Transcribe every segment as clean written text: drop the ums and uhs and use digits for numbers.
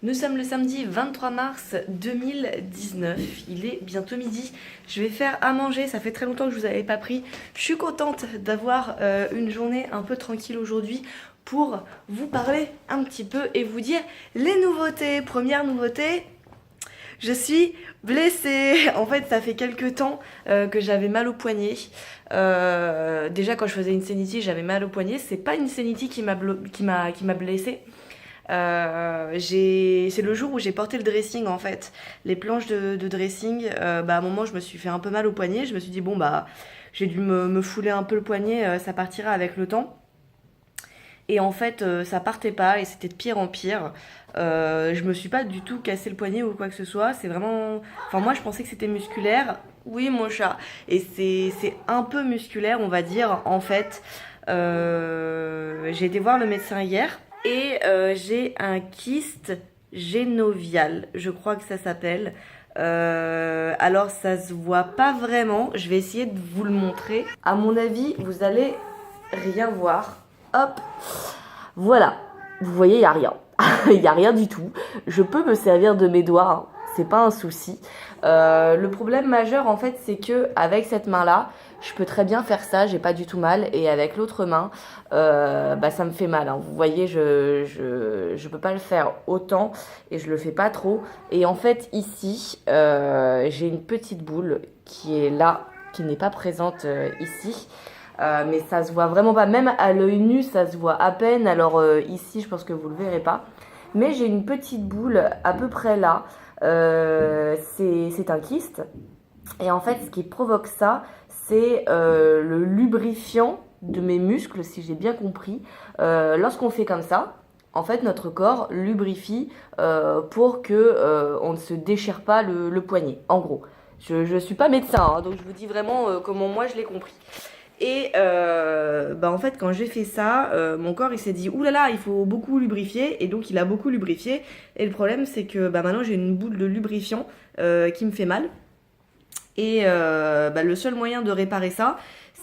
Nous sommes le samedi 23 mars 2019, il est bientôt midi, je vais faire à manger, ça fait très longtemps que je vous avais pas pris. Je suis contente d'avoir une journée un peu tranquille aujourd'hui pour vous parler un petit peu et vous dire les nouveautés. Première nouveauté, je suis blessée. En fait, ça fait quelques temps que j'avais mal au poignet. Déjà, quand je faisais une Insanity, j'avais mal au poignet. C'est pas une Insanity qui m'a blessée. C'est le jour où j'ai porté le dressing en fait, les planches de dressing. À un moment, je me suis fait un peu mal au poignet. Je me suis dit, bon, bah, j'ai dû me fouler un peu le poignet, ça partira avec le temps. Et en fait, ça partait pas et c'était de pire en pire. Je me suis pas du tout cassé le poignet ou quoi que ce soit. C'est vraiment. Enfin, moi, je pensais que c'était musculaire. Oui, mon chat. Et c'est un peu musculaire, on va dire. En fait, j'ai été voir le médecin hier et j'ai un kyste génovial. Je crois que ça s'appelle. Alors, ça se voit pas vraiment. Je vais essayer de vous le montrer. À mon avis, vous allez rien voir. Hop, voilà. Vous voyez, il n'y a rien. Il n'y a rien du tout. Je peux me servir de mes doigts, hein. C'est pas un souci. Le problème majeur, en fait, c'est que avec cette main-là, je peux très bien faire ça, j'ai pas du tout mal. Et avec l'autre main, ça me fait mal, hein. Vous voyez, je peux pas le faire autant et je le fais pas trop. Et en fait, ici, j'ai une petite boule qui est là, qui n'est pas présente ici. Mais ça se voit vraiment pas, même à l'œil nu ça se voit à peine. Alors ici je pense que vous le verrez pas, mais j'ai une petite boule à peu près là. C'est un kyste et en fait ce qui provoque ça c'est le lubrifiant de mes muscles, si j'ai bien compris. Lorsqu'on fait comme ça, en fait notre corps lubrifie pour que on ne se déchire pas le poignet, en gros. Je suis pas médecin, hein, donc je vous dis vraiment comment moi je l'ai compris. Et en fait, quand j'ai fait ça, mon corps il s'est dit oulala, il faut beaucoup lubrifier, et donc il a beaucoup lubrifié. Et le problème, c'est que maintenant j'ai une boule de lubrifiant qui me fait mal. Et le seul moyen de réparer ça,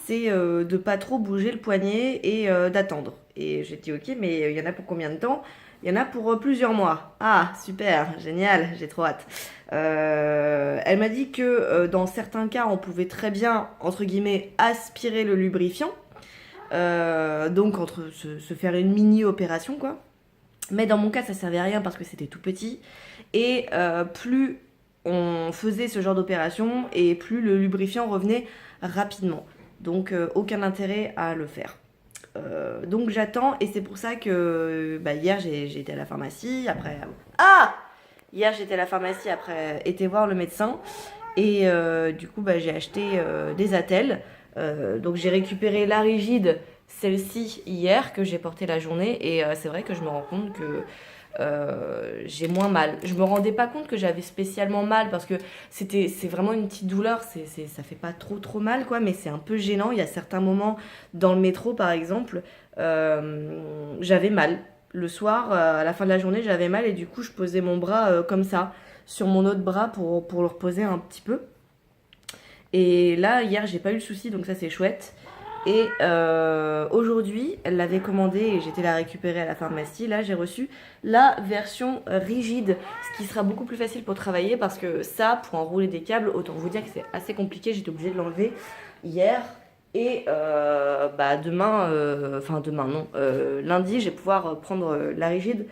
c'est de pas trop bouger le poignet et d'attendre. Et j'ai dit ok, mais il y en a pour combien de temps? Il y en a pour plusieurs mois. Ah, super, génial, j'ai trop hâte. Elle m'a dit que dans certains cas, on pouvait très bien, entre guillemets, aspirer le lubrifiant. Donc, se faire une mini-opération, quoi. Mais dans mon cas, ça servait à rien parce que c'était tout petit. Et plus on faisait ce genre d'opération, et plus le lubrifiant revenait rapidement. Donc, aucun intérêt à le faire. Donc j'attends et c'est pour ça que hier j'ai été à la pharmacie après. Ah, hier j'étais à la pharmacie après été voir le médecin et du coup j'ai acheté des attelles. Donc j'ai récupéré la rigide, celle-ci hier que j'ai portée la journée et c'est vrai que je me rends compte que j'ai moins mal. Je me rendais pas compte que j'avais spécialement mal parce que c'est vraiment une petite douleur, ça fait pas trop mal quoi, mais c'est un peu gênant. Il y a certains moments dans le métro par exemple, j'avais mal. Le soir, à la fin de la journée, j'avais mal et du coup je posais mon bras comme ça sur mon autre bras pour le reposer un petit peu. Et là, hier, j'ai pas eu le souci, donc ça c'est chouette. Et aujourd'hui, elle l'avait commandé et j'étais la récupérer à la pharmacie. Là, j'ai reçu la version rigide, ce qui sera beaucoup plus facile pour travailler parce que ça, pour enrouler des câbles, autant vous dire que c'est assez compliqué. J'étais obligée de l'enlever hier. Et demain, demain non, lundi, je vais pouvoir prendre la rigide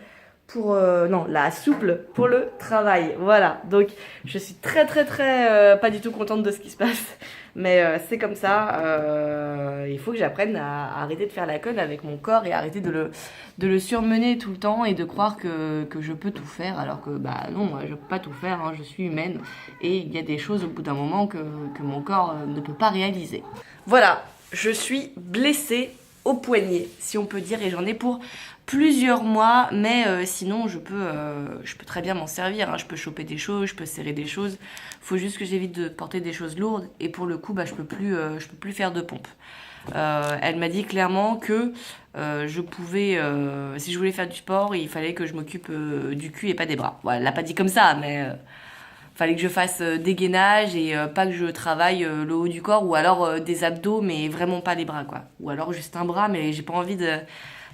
pour non, la souple pour le travail. Voilà. Donc je suis très pas du tout contente de ce qui se passe, mais c'est comme ça. Il faut que j'apprenne à arrêter de faire la conne avec mon corps et arrêter de le surmener tout le temps et de croire que je peux tout faire alors que non, moi je peux pas tout faire, hein, je suis humaine et il y a des choses au bout d'un moment que mon corps ne peut pas réaliser. Voilà, je suis blessée au poignet, si on peut dire, et j'en ai pour plusieurs mois, mais sinon je peux très bien m'en servir, hein. Je peux choper des choses, je peux serrer des choses, faut juste que j'évite de porter des choses lourdes et pour le coup je peux plus faire de pompe. Elle m'a dit clairement que je pouvais, si je voulais faire du sport, il fallait que je m'occupe du cul et pas des bras. Voilà, elle l'a pas dit comme ça, mais fallait que je fasse des gainages et pas que je travaille le haut du corps ou alors des abdos mais vraiment pas les bras quoi. Ou alors juste un bras mais j'ai pas envie de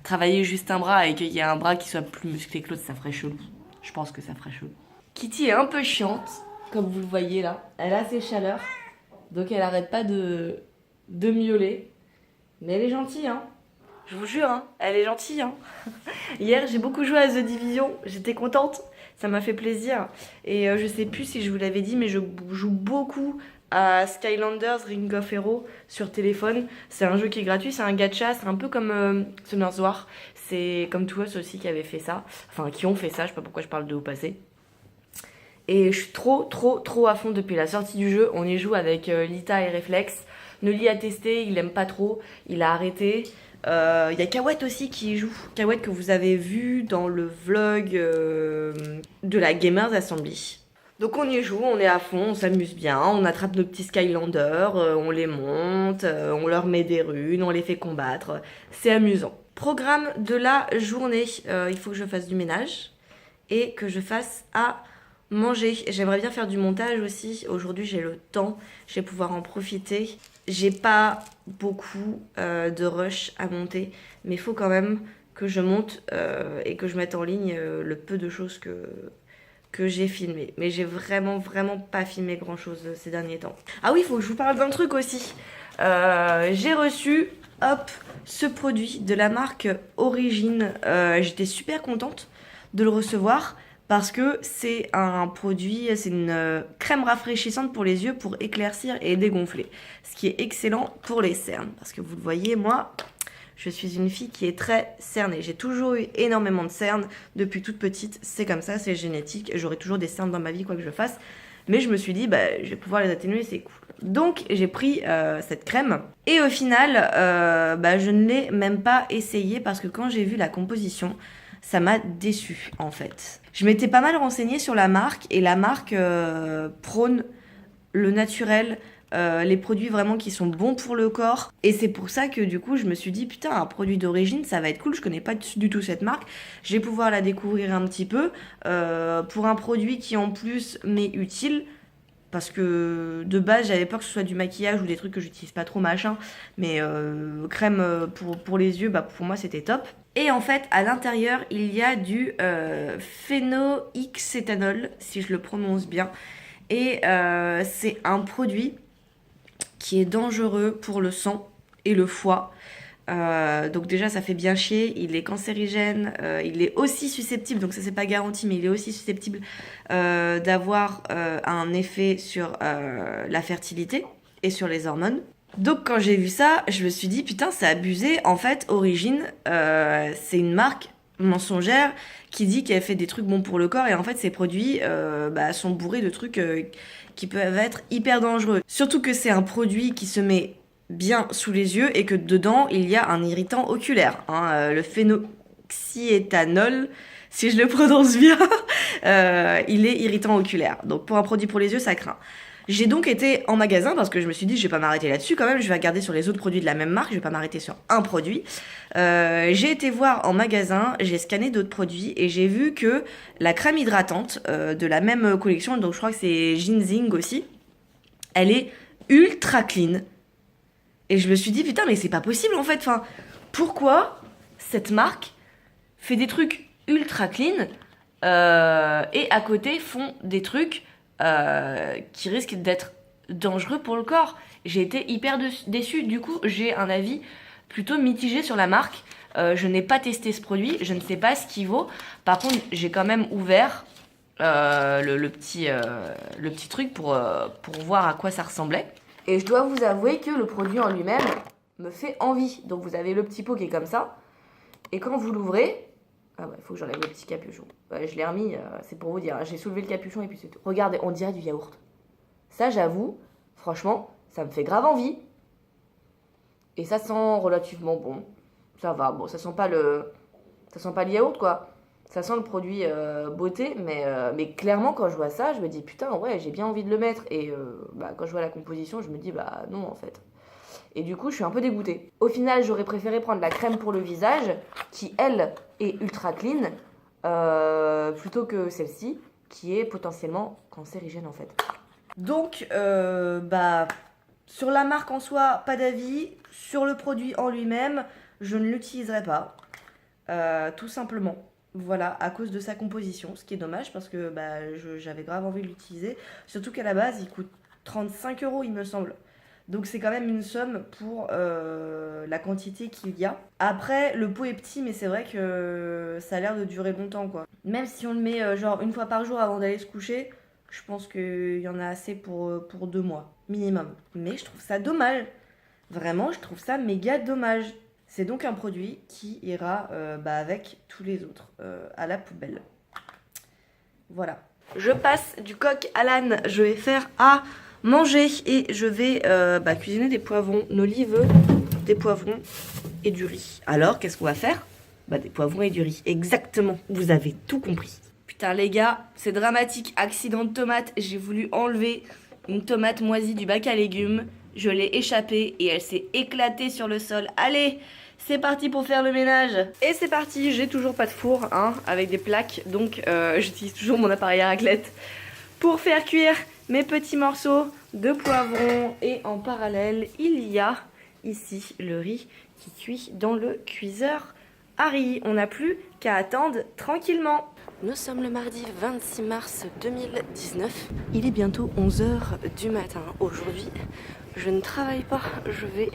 travailler juste un bras et qu'il y ait un bras qui soit plus musclé que l'autre, ça ferait chelou. Je pense que ça fera chaud. Kitty est un peu chiante, comme vous le voyez là. Elle a ses chaleurs, donc elle arrête pas de miauler. Mais elle est gentille, hein. Je vous jure, hein, elle est gentille. Hein. Hier, j'ai beaucoup joué à The Division. J'étais contente. Ça m'a fait plaisir. Et je sais plus si je vous l'avais dit, mais je joue beaucoup à Skylanders Ring of Heroes sur téléphone. C'est un jeu qui est gratuit, c'est un gacha. C'est un peu comme Summer's War. C'est comme To Us aussi qui avait fait ça. Enfin, qui ont fait ça. Je sais pas pourquoi je parle de au passé. Et je suis trop à fond depuis la sortie du jeu. On y joue avec Lita et Reflex. Noli a testé, il aime pas trop. Il a arrêté. Il y a Kawet aussi qui y joue. Kawet que vous avez vu dans le vlog de la Gamers Assembly. Donc on y joue, on est à fond, on s'amuse bien, on attrape nos petits Skylanders, on les monte, on leur met des runes, on les fait combattre. C'est amusant. Programme de la journée, il faut que je fasse du ménage et que je fasse à manger. J'aimerais bien faire du montage aussi. Aujourd'hui j'ai le temps, je vais pouvoir en profiter. J'ai pas beaucoup de rush à monter, mais il faut quand même que je monte et que je mette en ligne le peu de choses que j'ai filmé. Mais j'ai vraiment pas filmé grand chose ces derniers temps. Ah oui, il faut que je vous parle d'un truc aussi. J'ai reçu, hop, ce produit de la marque Origine. J'étais super contente de le recevoir. Parce que c'est un produit, c'est une crème rafraîchissante pour les yeux pour éclaircir et dégonfler. Ce qui est excellent pour les cernes. Parce que vous le voyez, moi, je suis une fille qui est très cernée. J'ai toujours eu énormément de cernes depuis toute petite. C'est comme ça, c'est génétique. J'aurai toujours des cernes dans ma vie, quoi que je fasse. Mais je me suis dit, bah, je vais pouvoir les atténuer, c'est cool. Donc j'ai pris cette crème. Et au final, bah, je ne l'ai même pas essayée parce que quand j'ai vu la composition, ça m'a déçue en fait. Je m'étais pas mal renseignée sur la marque et la marque prône le naturel, les produits vraiment qui sont bons pour le corps. Et c'est pour ça que du coup je me suis dit putain, un produit d'origine ça va être cool, je connais pas du tout cette marque. Je vais pouvoir la découvrir un petit peu pour un produit qui en plus m'est utile. Parce que de base j'avais peur que ce soit du maquillage ou des trucs que j'utilise pas trop machin. Mais crème pour les yeux, bah pour moi c'était top. Et en fait à l'intérieur il y a du phénoxéthanol, si je le prononce bien. Et c'est un produit qui est dangereux pour le sang et le foie. Donc déjà ça fait bien chier, il est cancérigène, il est aussi susceptible, donc ça c'est pas garanti, mais il est aussi susceptible d'avoir un effet sur la fertilité et sur les hormones. Donc quand j'ai vu ça, je me suis dit putain c'est abusé, en fait Origine c'est une marque mensongère qui dit qu'elle fait des trucs bons pour le corps et en fait ces produits bah, sont bourrés de trucs qui peuvent être hyper dangereux. Surtout que c'est un produit qui se met bien sous les yeux et que dedans il y a un irritant oculaire, hein, le phénoxyéthanol, si je le prononce bien, il est irritant oculaire. Donc pour un produit pour les yeux, ça craint. J'ai donc été en magasin parce que je me suis dit je vais pas m'arrêter là-dessus quand même, je vais regarder sur les autres produits de la même marque, je vais pas m'arrêter sur un produit. J'ai été voir en magasin, j'ai scanné d'autres produits et j'ai vu que la crème hydratante de la même collection, donc je crois que c'est Ginseng aussi, elle est ultra clean. Et je me suis dit, putain, mais c'est pas possible en fait. Enfin, pourquoi cette marque fait des trucs ultra clean et à côté font des trucs qui risquent d'être dangereux pour le corps? J'ai été hyper déçue. Du coup, j'ai un avis plutôt mitigé sur la marque. Je n'ai pas testé ce produit, je ne sais pas ce qu'il vaut. Par contre, j'ai quand même ouvert le petit truc pour voir à quoi ça ressemblait. Et je dois vous avouer que le produit en lui-même me fait envie. Donc vous avez le petit pot qui est comme ça. Et quand vous l'ouvrez... Ah ouais, il faut que j'enlève le petit capuchon. Ouais, je l'ai remis, c'est pour vous dire. J'ai soulevé le capuchon et puis c'est tout. Regardez, on dirait du yaourt. Ça, j'avoue, franchement, ça me fait grave envie. Et ça sent relativement bon. Ça va, bon, ça sent pas le yaourt, quoi. Ça sent le produit beauté, mais clairement, quand je vois ça, je me dis, putain, ouais, j'ai bien envie de le mettre. Et bah, quand je vois la composition, je me dis, bah non, en fait. Et du coup, je suis un peu dégoûtée. Au final, j'aurais préféré prendre la crème pour le visage, qui, elle, est ultra clean, plutôt que celle-ci, qui est potentiellement cancérigène, en fait. Donc, bah, sur la marque en soi, pas d'avis. Sur le produit en lui-même, je ne l'utiliserai pas. Tout simplement. Voilà, à cause de sa composition, ce qui est dommage parce que j'avais grave envie de l'utiliser. Surtout qu'à la base, il coûte 35 euros, il me semble. Donc c'est quand même une somme pour la quantité qu'il y a. Après, le pot est petit, mais c'est vrai que ça a l'air de durer longtemps, quoi. Même si on le met genre une fois par jour avant d'aller se coucher, je pense qu'il y en a assez pour 2 mois, minimum. Mais je trouve ça dommage. Vraiment, je trouve ça méga dommage. C'est donc un produit qui ira avec tous les autres à la poubelle. Voilà. Je passe du coq à l'âne. Je vais faire à manger et je vais cuisiner des poivrons, d'olive, des poivrons et du riz. Alors, qu'est-ce qu'on va faire? Des poivrons et du riz. Exactement, vous avez tout compris. Putain les gars, c'est dramatique. Accident de tomate, j'ai voulu enlever une tomate moisie du bac à légumes. Je l'ai échappée et elle s'est éclatée sur le sol. Allez, c'est parti pour faire le ménage. Et c'est parti, j'ai toujours pas de four avec des plaques. Donc j'utilise toujours mon appareil à raclette pour faire cuire mes petits morceaux de poivrons. Et en parallèle, il y a ici le riz qui cuit dans le cuiseur à riz. On n'a plus qu'à attendre tranquillement. Nous sommes le mardi 26 mars 2019. Il est bientôt 11 h du matin. Aujourd'hui, je ne travaille pas. Je vais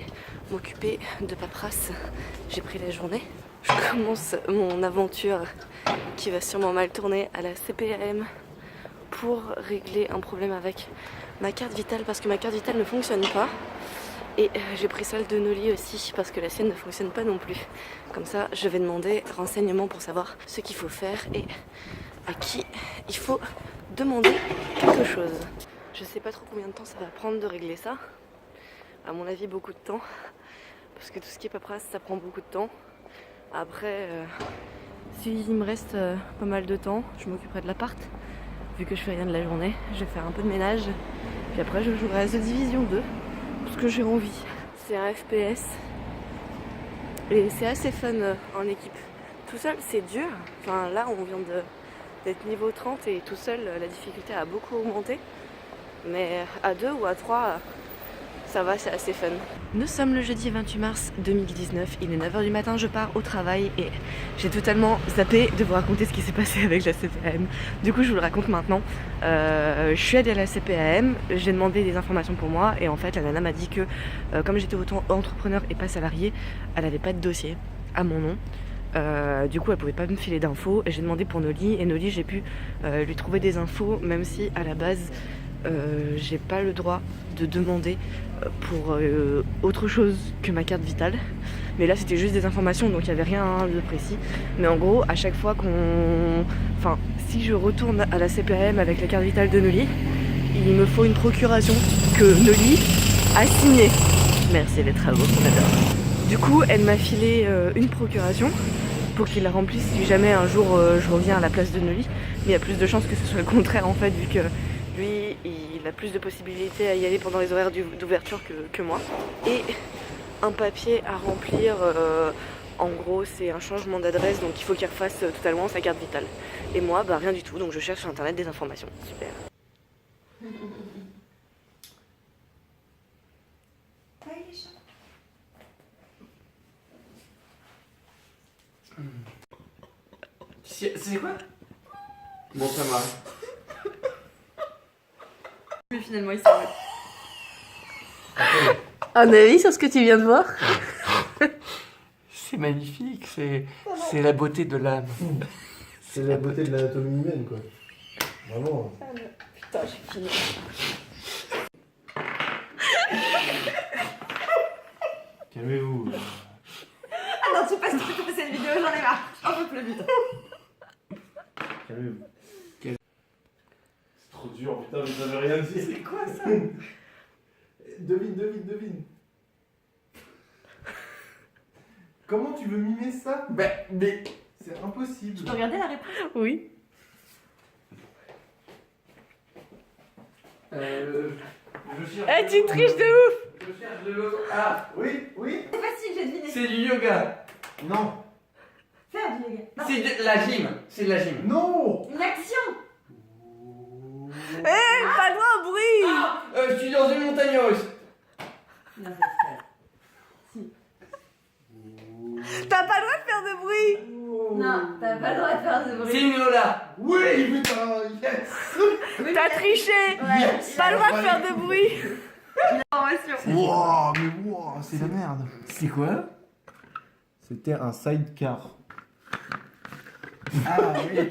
m'occuper de paperasse. J'ai pris la journée. Je commence mon aventure qui va sûrement mal tourner à la CPAM pour régler un problème avec ma carte vitale parce que ma carte vitale ne fonctionne pas. Et j'ai pris celle de Noli aussi parce que la sienne ne fonctionne pas non plus. Comme ça, je vais demander renseignements pour savoir ce qu'il faut faire et à qui il faut demander quelque chose. Je sais pas trop combien de temps ça va prendre de régler ça. À mon avis, beaucoup de temps. Parce que tout ce qui est paperasse, ça prend beaucoup de temps. Après, s'il me reste pas mal de temps, je m'occuperai de l'appart. Vu que je fais rien de la journée, je vais faire un peu de ménage. Puis après, je jouerai à The Division 2. Parce que j'ai envie. C'est un FPS et c'est assez fun en équipe. Tout seul c'est dur. Enfin là on vient d'être niveau 30 et tout seul la difficulté a beaucoup augmenté. Mais à 2 ou à 3 ça va, c'est assez fun. Nous sommes le jeudi 28 mars 2019, il est 9 h du matin, je pars au travail et j'ai totalement zappé de vous raconter ce qui s'est passé avec la CPAM. Du coup je vous le raconte maintenant. Je suis allée à la CPAM, j'ai demandé des informations pour moi et en fait la nana m'a dit que comme j'étais autant entrepreneur et pas salarié, elle avait pas de dossier à mon nom. Du coup elle pouvait pas me filer d'infos et j'ai demandé pour Noli et Noli j'ai pu lui trouver des infos même si à la base j'ai pas le droit de demander pour autre chose que ma carte vitale. Mais là c'était juste des informations donc il n'y avait rien de précis. Mais en gros à chaque fois si je retourne à la CPAM avec la carte vitale de Noli, il me faut une procuration que Noli a signée. Merci les travaux qu'on adore. Du coup elle m'a filé une procuration pour qu'il la remplisse si jamais un jour je reviens à la place de Noli. Mais il y a plus de chances que ce soit le contraire en fait vu que lui, il a plus de possibilités à y aller pendant les horaires d'ouverture que moi. Et un papier à remplir, en gros, c'est un changement d'adresse, donc il faut qu'il refasse totalement sa carte vitale. Et moi, rien du tout, donc je cherche sur internet des informations. Super. C'est quoi? Bon, ça marche. Mais finalement, il s'arrête. Un avis sur ce que tu viens de voir? C'est magnifique, c'est la beauté de l'âme. C'est la beauté de l'anatomie humaine, quoi. Vraiment. Putain, j'ai fini. Calmez-vous. Ah non, tu passes cette vidéo, j'en ai marre. J'en peux plus vite. Calmez-vous. C'est trop dur, putain, mais ça veut rien dire. C'est quoi ça? Devine. Comment tu veux mimer ça? Mais... C'est impossible. Tu peux regarder la réponse? Oui. Je cherche... Eh, tu triches de ouf! Je cherche de l'eau. Ah, Oui. C'est facile, j'ai deviné. c'est du yoga. Non. Faire du yoga. Non. C'est de la gym. C'est de la gym. Non. Une action! Eh, pas loin, bruit! Je suis dans une montagne russe. Non, c'est si. T'as pas le droit de faire de bruit! Non, t'as pas le droit de faire de bruit. C'est une Lola. Oui, putain, yes. T'as triché. Yes. Pas le droit de faire de bruit. Wow, mais wow, c'est la merde. C'est quoi? C'était un sidecar. Ah oui.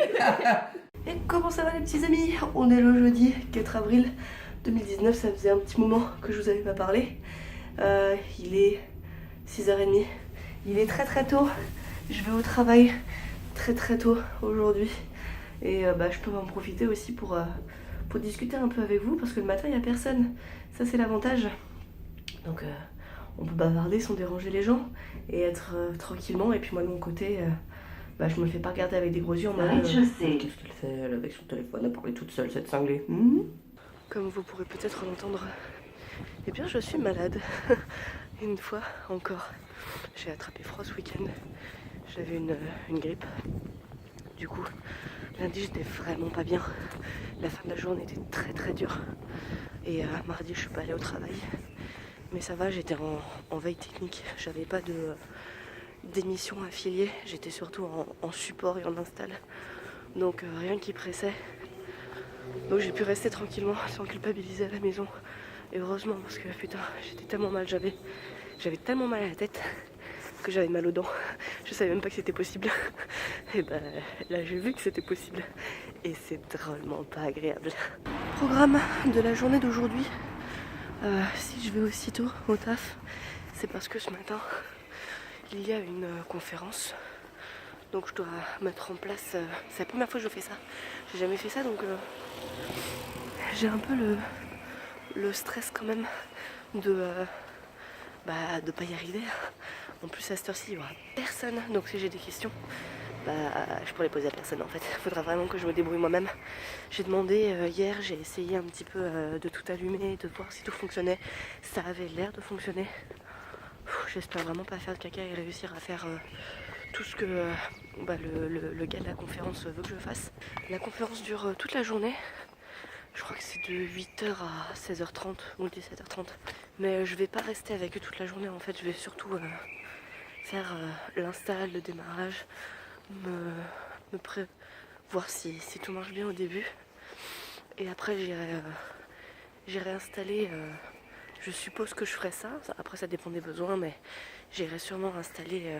Et comment ça va les petits amis? On est le jeudi 4 avril 2019, ça faisait un petit moment que je vous avais pas parlé. Il est 6h30, il est très tôt, je vais au travail très tôt aujourd'hui. Et je peux en profiter aussi pour discuter un peu avec vous parce que le matin il n'y a personne, ça c'est l'avantage. Donc on peut bavarder sans déranger les gens et être tranquillement, et puis moi de mon côté... je me fais pas regarder avec des gros yeux en mode qu'est-ce qu'elle fait elle avec son téléphone, elle parlait toute seule cette cinglée. Comme vous pourrez peut-être l'entendre, eh bien je suis malade. Une fois encore. J'ai attrapé froid ce week-end. J'avais une grippe. Du coup, lundi j'étais vraiment pas bien. La fin de la journée était très dure. Et mardi je suis pas allée au travail. Mais ça va, j'étais en veille technique. J'avais pas d'émission affiliée, j'étais surtout en support et en install, donc rien qui pressait, donc j'ai pu rester tranquillement sans culpabiliser à la maison, et heureusement parce que putain j'étais tellement mal, j'avais tellement mal à la tête que j'avais mal aux dents, je savais même pas que c'était possible, et là j'ai vu que c'était possible, et c'est drôlement pas agréable. Programme de la journée d'aujourd'hui, si je vais aussitôt au taf, c'est parce que ce matin il y a une conférence, donc je dois mettre en place, c'est la première fois que je fais ça, j'ai jamais fait ça, donc j'ai un peu le stress quand même de pas y arriver. En plus à cette heure-ci il y aura personne, donc si j'ai des questions, je pourrais les poser à personne en fait, il faudra vraiment que je me débrouille moi-même. J'ai demandé hier, j'ai essayé un petit peu de tout allumer, de voir si tout fonctionnait, ça avait l'air de fonctionner. J'espère vraiment pas faire de caca et réussir à faire tout ce que le gars de la conférence veut que je fasse. La conférence dure toute la journée. Je crois que c'est de 8h à 16h30 ou 17h30. Mais je vais pas rester avec eux toute la journée en fait. Je vais surtout faire l'install, le démarrage, voir si tout marche bien au début. Et après j'irai installer... je suppose que je ferai ça, après ça dépend des besoins, mais j'irai sûrement installer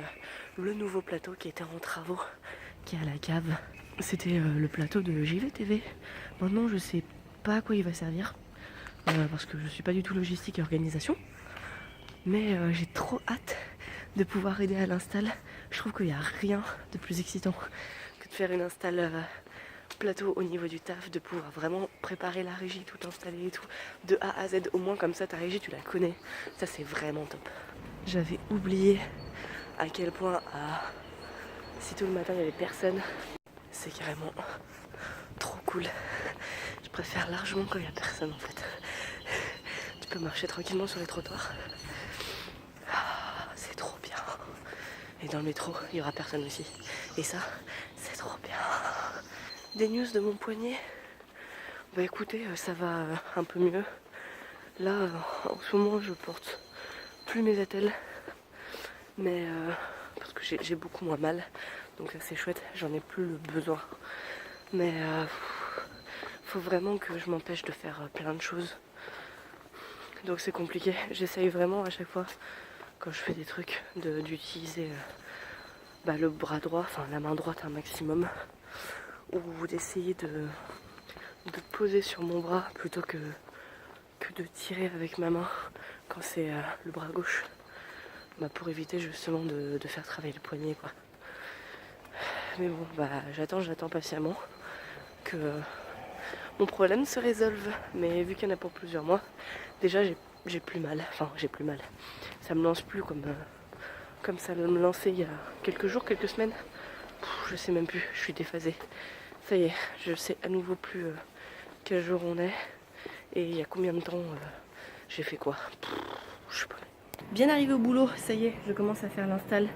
le nouveau plateau qui était en travaux, qui est à la cave. C'était le plateau de JVTV. Maintenant je sais pas à quoi il va servir, parce que je suis pas du tout logistique et organisation. Mais j'ai trop hâte de pouvoir aider à l'install. Je trouve qu'il n'y a rien de plus excitant que de faire une install plateau au niveau du taf, de pouvoir vraiment préparer la régie, tout installer et tout, de A à Z, au moins comme ça ta régie tu la connais, ça c'est vraiment top. J'avais oublié à quel point si tout le matin il n'y avait personne, c'est carrément trop cool. Je préfère largement quand il n'y a personne en fait. Tu peux marcher tranquillement sur les trottoirs. C'est trop bien. Et dans le métro, il n'y aura personne aussi. Et ça, c'est trop bien. Des news de mon poignet. Écoutez, ça va un peu mieux. Là, en ce moment, je porte plus mes attelles. Mais parce que j'ai beaucoup moins mal. Donc ça c'est chouette, j'en ai plus le besoin. Mais faut vraiment que je m'empêche de faire plein de choses. Donc c'est compliqué. J'essaye vraiment à chaque fois, quand je fais des trucs, d'utiliser le bras droit, enfin la main droite un maximum. Ou d'essayer de poser sur mon bras plutôt que de tirer avec ma main quand c'est le bras gauche, pour éviter justement de faire travailler le poignet quoi. Mais bon j'attends patiemment que mon problème se résolve, mais vu qu'il y en a pour plusieurs mois, déjà j'ai plus mal, ça me lance plus comme ça me lançait il y a quelques jours, quelques semaines. Je sais même plus, je suis déphasée. Ça y est, je sais à nouveau plus quel jour on est et il y a combien de temps j'ai fait quoi. Je sais pas. Bien arrivé au boulot, ça y est, je commence à faire l'install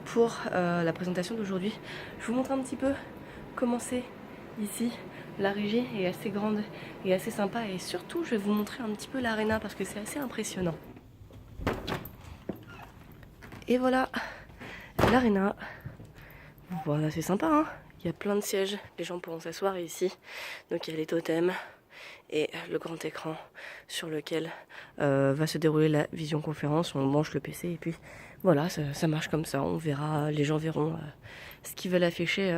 pour la présentation d'aujourd'hui. Je vous montre un petit peu comment c'est ici. La régie est assez grande et assez sympa, et surtout je vais vous montrer un petit peu l'aréna parce que c'est assez impressionnant. Et voilà l'aréna. voilà, c'est sympa, hein. Il y a plein de sièges, les gens pourront s'asseoir ici. Donc il y a les totems et le grand écran sur lequel va se dérouler la visioconférence. On branche le PC et puis voilà, ça marche comme ça. On verra, les gens verront ce qu'ils veulent afficher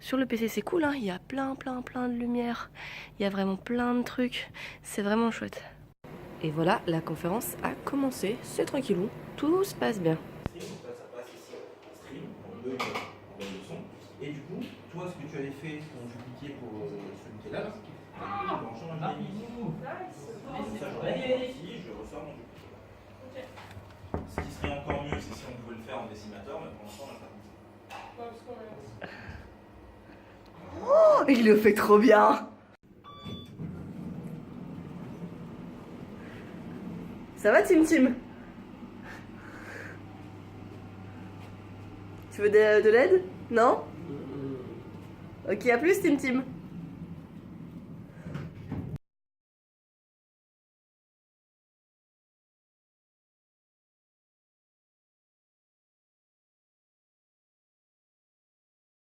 sur le PC. C'est cool, hein. Il y a plein de lumière. Il y a vraiment plein de trucs. C'est vraiment chouette. Et voilà, la conférence a commencé. C'est tranquillou, tout se passe bien. Ça passe ici en stream, on met le son. Et du coup, toi, ce que tu avais fait, ton dupliqué pour celui qui est là, on change un ça, je reviens ici, je ressors mon dupliqué. Ce qui serait encore mieux, c'est si on pouvait le faire en décimateur, mais pour l'instant, on n'a pas comme ça. Oh, il le fait trop bien. Ça va, Tim Tim? Tu veux de l'aide? Non? Ok, à plus, Tim Tim.